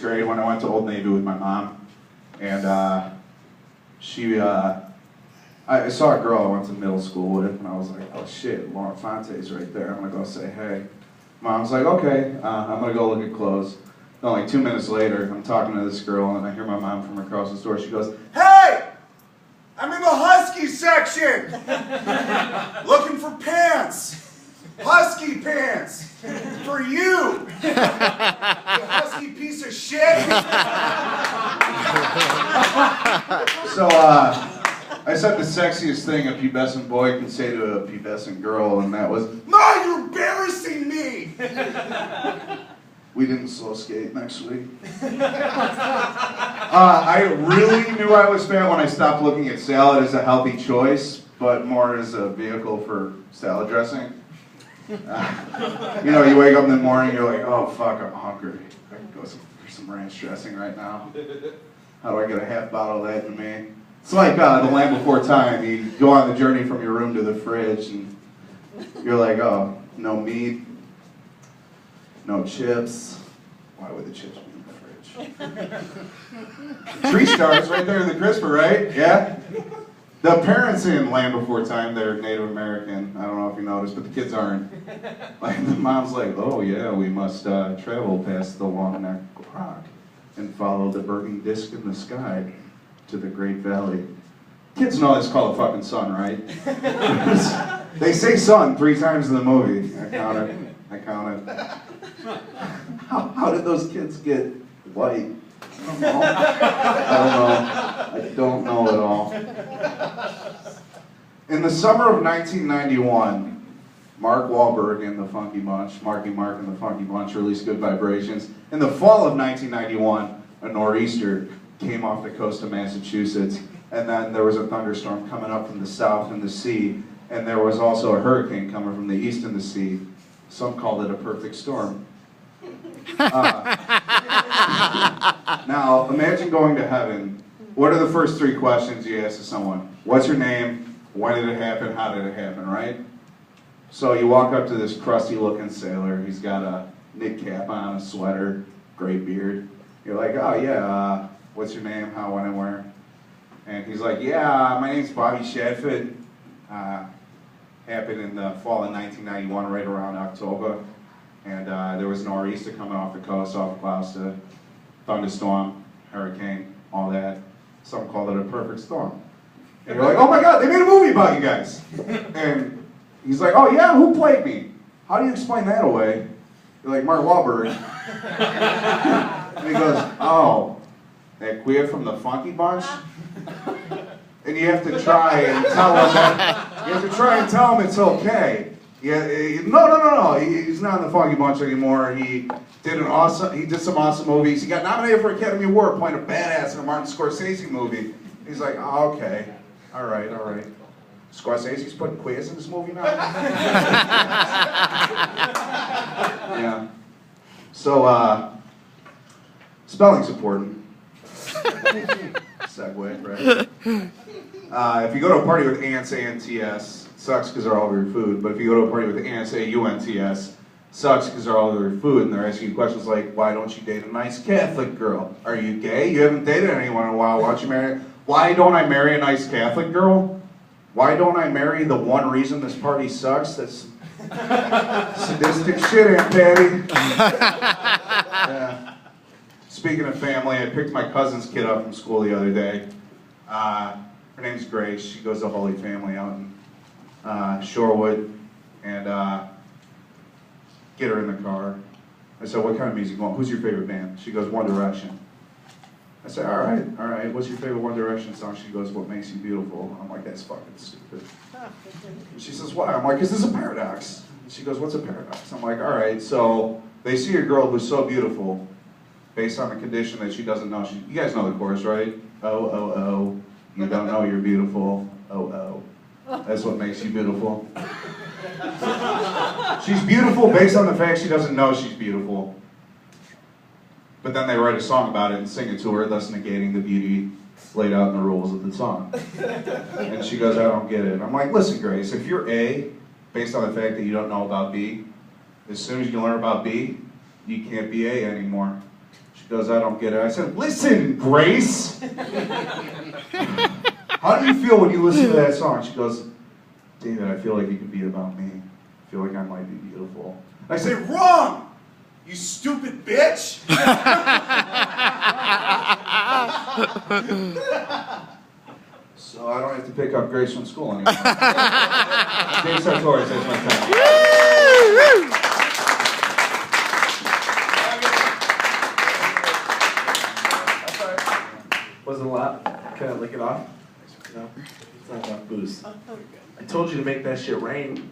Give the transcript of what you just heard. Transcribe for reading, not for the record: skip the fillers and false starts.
grade when I went to Old Navy with my mom, and I saw a girl I went to middle school with, and I was like, oh shit, Laura Fonte's right there. I'm gonna go say hey. Mom's like, okay, I'm gonna go look at clothes. Then like 2 minutes later, I'm talking to this girl, and I hear my mom from across the store. She goes, hey! I'm in the Husky section! Looking for pants! Husky pants! For you! You husky piece of shit! So, I said the sexiest thing a pubescent boy can say to a pubescent girl, and that was, Ma, you're embarrassing me! We didn't slow skate next week. I really knew I was fat when I stopped looking at salad as a healthy choice, but more as a vehicle for salad dressing. You know, you wake up in the morning, you're like, oh fuck, I'm hungry. I can go for some ranch dressing right now. How do I get a half bottle of that in me? It's like The Land Before Time. You go on the journey from your room to the fridge, and you're like, oh, no meat, no chips. Why would the chips be in the fridge? 3 stars right there in the crisper, right? Yeah? The parents in Land Before Time, they're Native American. I don't know if you noticed, but the kids aren't. Like, the mom's like, oh yeah, we must travel past the Long Neck Rock and follow the burning disc in the sky to the Great Valley. Kids know it's called the fucking sun, right? They say sun 3 times in the movie. I counted. How did those kids get white? I don't know at all. In the summer of 1991, Mark Wahlberg and the Funky Bunch, Marky Mark and the Funky Bunch released Good Vibrations. In the fall of 1991, a nor'easter came off the coast of Massachusetts, and then there was a thunderstorm coming up from the south in the sea, and there was also a hurricane coming from the east in the sea. Some called it a perfect storm. Now, imagine going to heaven. What are the first 3 questions you ask to someone? What's your name? When did it happen? How did it happen, right? So you walk up to this crusty-looking sailor. He's got a knit cap on, a sweater, gray beard. You're like, oh yeah, what's your name? How, when, and where? And he's like, yeah, my name's Bobby Shadford. Happened in the fall of 1991, right around October. And there was a nor'easter coming off the coast, off Gloucester, thunderstorm, hurricane, all that. Some called it a perfect storm. And you're like, oh my God, they made a movie about you guys. And he's like, oh yeah, who played me? How do you explain that away? You're like, Mark Wahlberg. And he goes, oh, that queer from the Funky Bunch? And you have to try and tell him that, you have to try and tell him it's okay. Yeah, no. He's not in the Funky Bunch anymore. He did some awesome movies. He got nominated for Academy Award playing a badass in a Martin Scorsese movie. He's like, oh, okay, all right. Scorsese's putting queers in this movie now? Yeah. So, spelling's important. Segue, right? If you go to a party with ants, A-N-T-S, sucks because they're all over your food. But if you go to a party with ants, A-U-N-T-S, sucks because they're all over your food. And they're asking you questions like, why don't you date a nice Catholic girl? Are you gay? You haven't dated anyone in a while. Why don't I marry a nice Catholic girl? Why don't I marry the one reason this party sucks? That's sadistic shit, Aunt Patty. Yeah. Speaking of family, I picked my cousin's kid up from school the other day. Her name's Grace. She goes to Holy Family out in Shorewood, and get her in the car. I said, what kind of music you want? Who's your favorite band? She goes, One Direction. I said, all right. What's your favorite One Direction song? She goes, What Makes You Beautiful. I'm like, that's fucking stupid. And she says, why? I'm like, is this a paradox? And she goes, what's a paradox? I'm like, all right, so they see a girl who's so beautiful based on the condition that she doesn't know. You guys know the chorus, right? Oh, you don't know you're beautiful. Oh. That's what makes you beautiful. She's beautiful based on the fact she doesn't know she's beautiful. But then they write a song about it and sing it to her, thus negating the beauty laid out in the rules of the song. And she goes, I don't get it. I'm like, listen, Grace, if you're A, based on the fact that you don't know about B, as soon as you learn about B, you can't be A anymore. She goes, I don't get it. I said, listen, Grace. How do you feel when you listen to that song? She goes, David, I feel like it could be about me. I feel like I might be beautiful. I say, wrong! You stupid bitch! So I don't have to pick up Grace from school anymore. Dave Sartoris, that's my time. Wasn't a lot. Can I lick it off? No, it's not enough booze. I told you to make that shit rain.